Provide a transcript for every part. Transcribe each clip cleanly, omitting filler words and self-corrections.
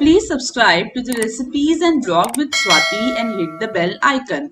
Please subscribe to the Recipes and Blog with Swati and hit the bell icon.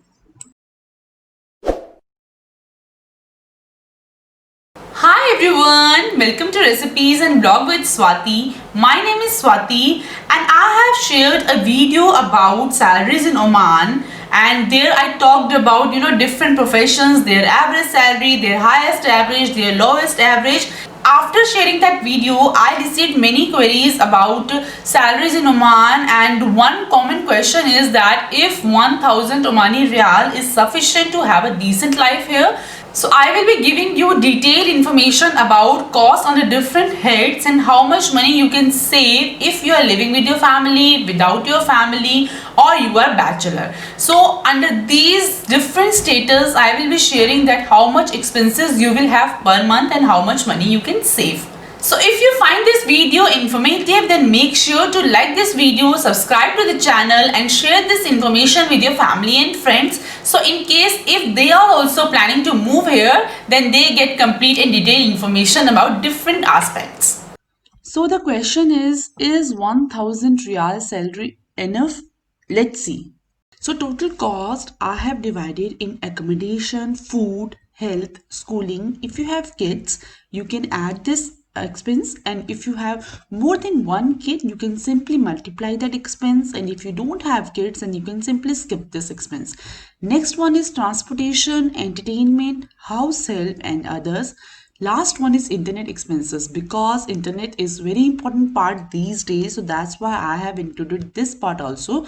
Hi everyone, welcome to Recipes and Blog with Swati. My name is Swati and I have shared a video about salaries in Oman, and there I talked about different professions, their average salary, their highest average, their lowest average. After sharing that video, I received many queries about salaries in Oman, and one common question is that if 1000 Omani Riyal is sufficient to have a decent life here. So I will be giving you detailed information about cost on the different heads and how much money you can save if you are living with your family, without your family, or you are bachelor. So under these different status, I will be sharing that how much expenses you will have per month and how much money you can save. So if you find this video informative, then make sure to like this video, subscribe to the channel and share this information with your family and friends. So in case if they are also planning to move here, then they get complete and detailed information about different aspects. So the question is 1000 Riyal salary enough? Let's see. So total cost I have divided in accommodation, food, health, schooling. If you have kids, you can add this expense, and if you have more than one kid, you can simply multiply that expense, and if you don't have kids, then you can simply skip this expense. Next one is transportation, entertainment, house help and others. Last one is internet expenses, because internet is very important part these days, so that's why I have included this part also.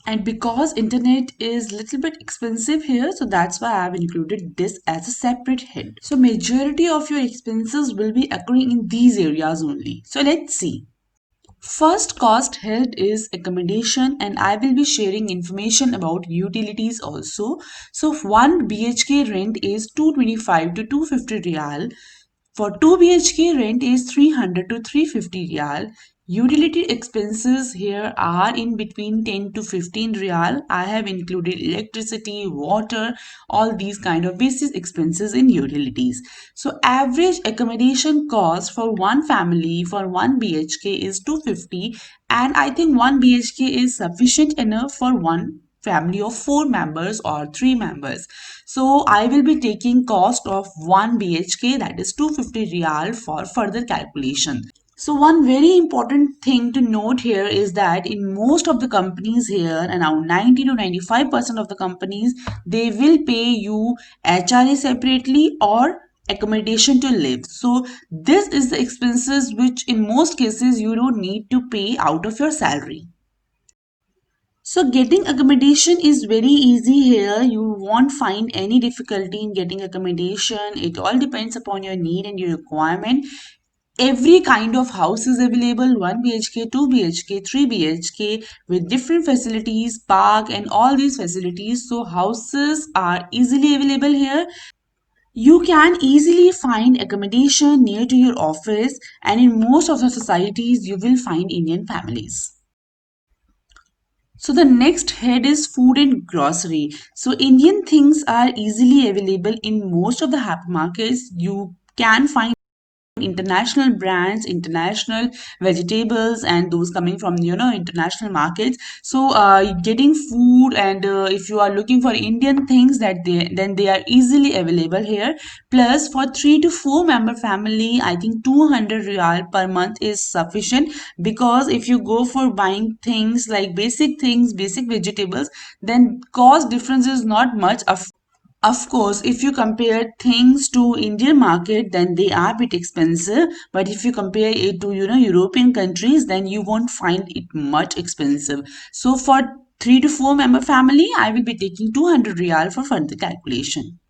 And because internet is little bit expensive here, so that's why I have included this as a separate head. So majority of your expenses will be occurring in these areas only. So let's see. First cost held is accommodation, and I will be sharing information about utilities also. So 1 BHK rent is 225 to 250 Riyal. For 2 BHK, rent is 300 to 350 Riyal. Utility expenses here are in between 10 to 15 Riyal. I have included electricity, water, all these kind of basic expenses in utilities. So average accommodation cost for one family for 1 BHK is 250, and I think 1 BHK is sufficient enough for one family of 4 members or 3 members. So I will be taking cost of 1 BHK, that is 250 Riyal, for further calculation. So one very important thing to note here is that in most of the companies here, around 90 to 95% of the companies, they will pay you HRA separately or accommodation to live. So this is the expenses which in most cases you don't need to pay out of your salary. So getting accommodation is very easy here. You won't find any difficulty in getting accommodation. It all depends upon your need and your requirement. Every kind of house is available: 1 BHK, 2 BHK, 3 BHK, with different facilities, park and all these facilities. So houses are easily available here. You can easily find accommodation near to your office, and in most of the societies you will find Indian families. So the next head is food and grocery. So Indian things are easily available in most of the hypermarkets. You can find international brands, international vegetables, and those coming from international markets. So getting food, and if you are looking for Indian things, that they are easily available here. Plus for 3 to 4 member family, I think 200 Riyal per month is sufficient, because if you go for buying things like basic things, basic vegetables, then cost difference is not much. Of course, if you compare things to Indian market, then they are a bit expensive. But if you compare it to European countries, then you won't find it much expensive. So for 3 to 4 member family, I will be taking 200 Riyal for further calculation.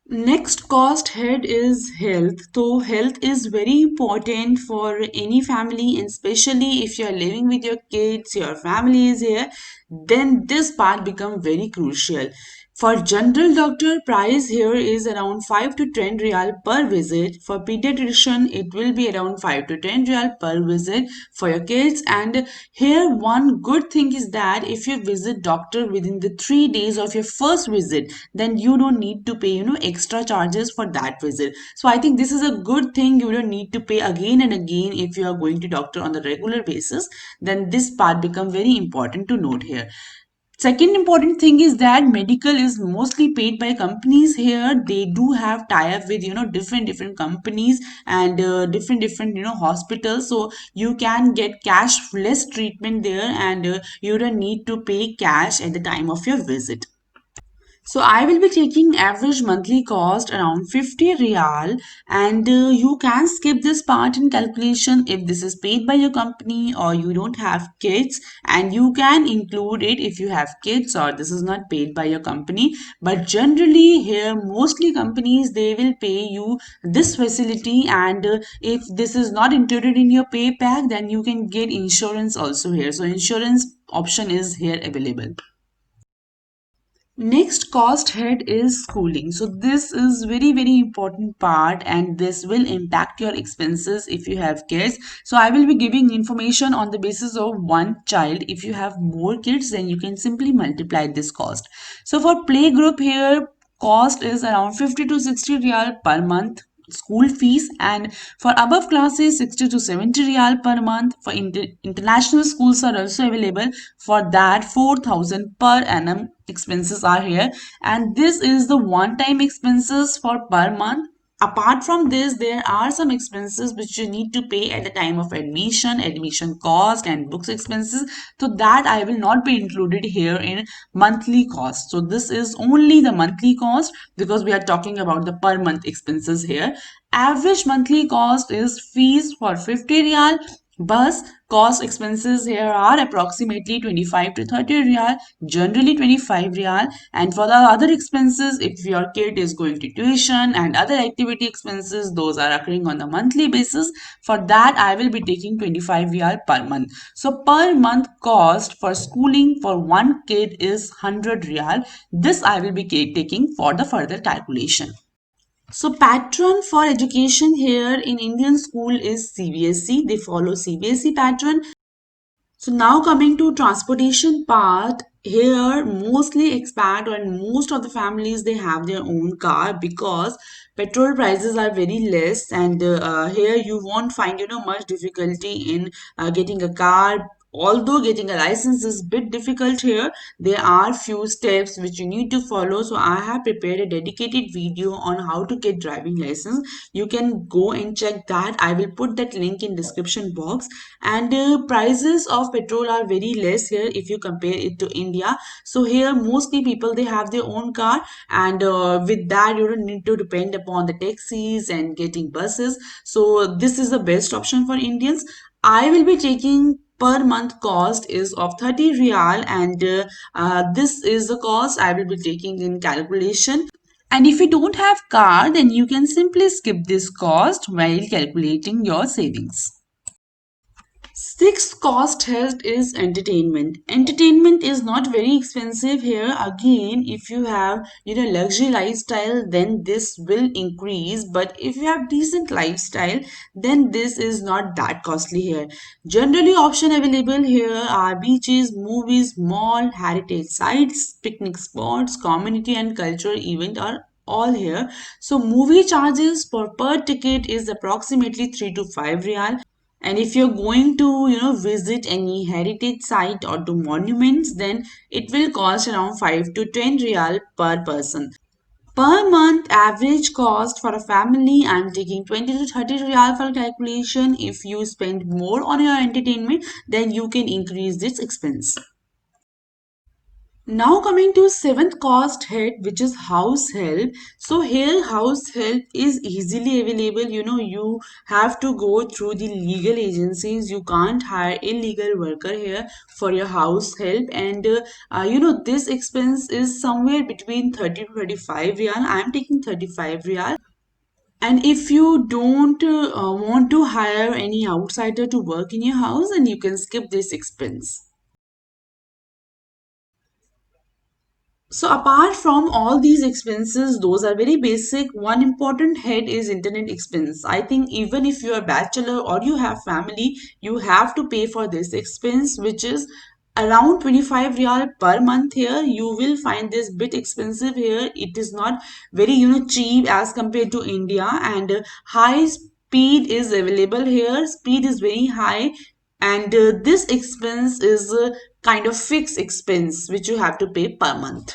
Next cost head is health. So health is very important for any family, and especially if you are living with your kids, your family is here, then this part become very crucial. For general doctor, price here is around 5 to 10 real per visit. For pediatrician, it will be around 5 to 10 real per visit for your kids. And here, one good thing is that if you visit doctor within the 3 days of your first visit, then you don't need to pay, extra charges for that visit. So I think this is a good thing. You don't need to pay again and again if you are going to doctor on the regular basis. Then this part become very important to note here. Second important thing is that medical is mostly paid by companies here. They do have tie-up with different companies and different hospitals. So you can get cashless treatment there, and you don't need to pay cash at the time of your visit. So I will be taking average monthly cost around 50 real, and you can skip this part in calculation if this is paid by your company or you don't have kids, and you can include it if you have kids or this is not paid by your company. But generally here mostly companies they will pay you this facility, and if this is not included in your pay pack, then you can get insurance also here. So insurance option is here available. Next cost head is schooling. So this is very important part, and this will impact your expenses if you have kids. So I will be giving information on the basis of one child. If you have more kids, then you can simply multiply this cost. So for play group here, cost is around 50 to 60 real per month school fees, and for above classes 60 to 70 real per month. For international schools are also available. For that 4,000 per annum expenses are here, and this is the one time expenses for per month. Apart from this, there are some expenses which you need to pay at the time of admission cost and books expenses. So that I will not be included here in monthly cost. So this is only the monthly cost because we are talking about the per month expenses here. Average monthly cost is fees for 50 real. Bus cost expenses here are approximately 25 to 30 real, generally 25 real. And for the other expenses, if your kid is going to tuition and other activity expenses, those are occurring on the monthly basis. For that, I will be taking 25 real per month. So per month cost for schooling for one kid is 100 real. This I will be taking for the further calculation. So patron for education here in Indian school is CBSE. They follow CBSE patron. So now coming to transportation part, here mostly expat and most of the families they have their own car because petrol prices are very less, and here you won't find much difficulty in getting a car. Although getting a license is a bit difficult here, there are few steps which you need to follow. So I have prepared a dedicated video on how to get driving license. You can go and check that. I will put that link in description box. And prices of petrol are very less here if you compare it to India. So here mostly people they have their own car, and with that you don't need to depend upon the taxis and getting buses. So this is the best option for Indians. I will be taking per month cost is of 30 real, and this is the cost I will be taking in calculation. And if you don't have car, then you can simply skip this cost while calculating your savings. Sixth cost health is entertainment. Entertainment is not very expensive here. Again, if you have luxury lifestyle, then this will increase. But if you have decent lifestyle, then this is not that costly here. Generally, option available here are beaches, movies, mall, heritage sites, picnic spots, community and cultural event are all here. So movie charges for per ticket is approximately 3 to 5 real, and if you're going to visit any heritage site or to monuments, then it will cost around 5 to 10 real per person. Per month average cost for a family, I'm taking 20 to 30 real for calculation. If you spend more on your entertainment, then you can increase this expense. Now coming to seventh cost head, which is house help. So here house help is easily available. You have to go through the legal agencies. You can't hire illegal worker here for your house help, and this expense is somewhere between 30 to 35 real. I'm taking 35 real. And if you don't want to hire any outsider to work in your house, then you can skip this expense. So apart from all these expenses, those are very basic. One important head is internet expense. I think even if you're a bachelor or you have family, you have to pay for this expense, which is around 25 real per month here. You will find this bit expensive here. It is not very, cheap as compared to India, and high speed is available here. Speed is very high, and this expense is kind of fixed expense which you have to pay per month.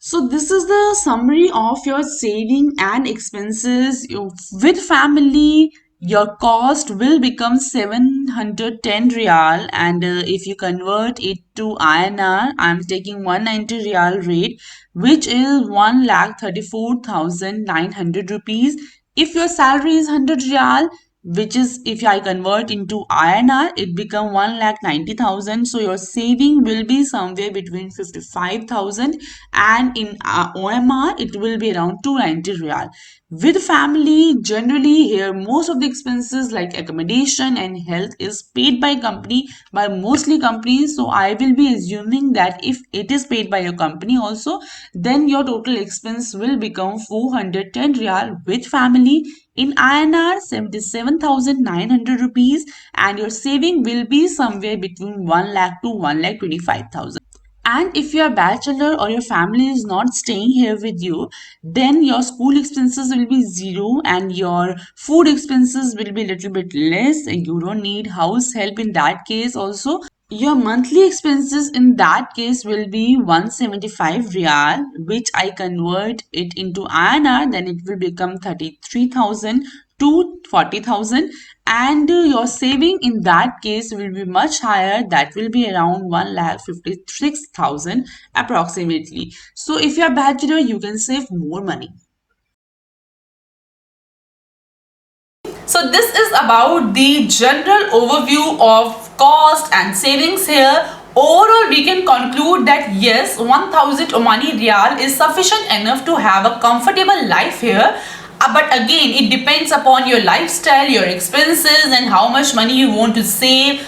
So this is the summary of your saving and expenses. With family, your cost will become 710 real, and if you convert it to INR, I'm taking 190 real rate, which is 1,34,900 rupees. If your salary is 100 real, which is, if I convert into INR, it become 1,90,000. So your saving will be somewhere between 55,000, and in OMR it will be around 290 real. With family, generally here most of the expenses like accommodation and health is paid by company, by mostly companies. So I will be assuming that if it is paid by your company also, then your total expense will become 410 real with family, in INR 77,900 rupees, and your saving will be somewhere between 1 lakh to 1 lakh 25,000. And if you're a bachelor or your family is not staying here with you, then your school expenses will be zero and your food expenses will be a little bit less, and you don't need house help in that case also. Your monthly expenses in that case will be 175 real, which I convert it into INR, then it will become 33,000 to 40,000, and your saving in that case will be much higher, that will be around 1,56,000 approximately. So if you're a bachelor, you can save more money. So this is about the general overview of cost and savings here. Overall, we can conclude that yes, 1000 Omani Riyal is sufficient enough to have a comfortable life here. But again, it depends upon your lifestyle, your expenses, and how much money you want to save,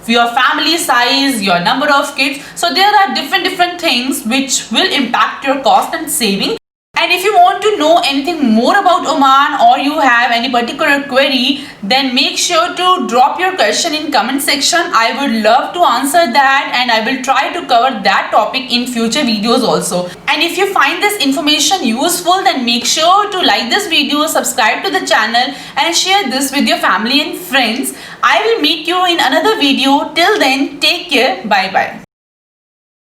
your family size, your number of kids. So there are different things which will impact your cost and saving. And if you want to know anything more about Oman, or you have any particular query, then make sure to drop your question in comment section. I would love to answer that, and I will try to cover that topic in future videos also. And if you find this information useful, then make sure to like this video, subscribe to the channel, and share this with your family and friends. I will meet you in another video. Till then, take care. Bye bye.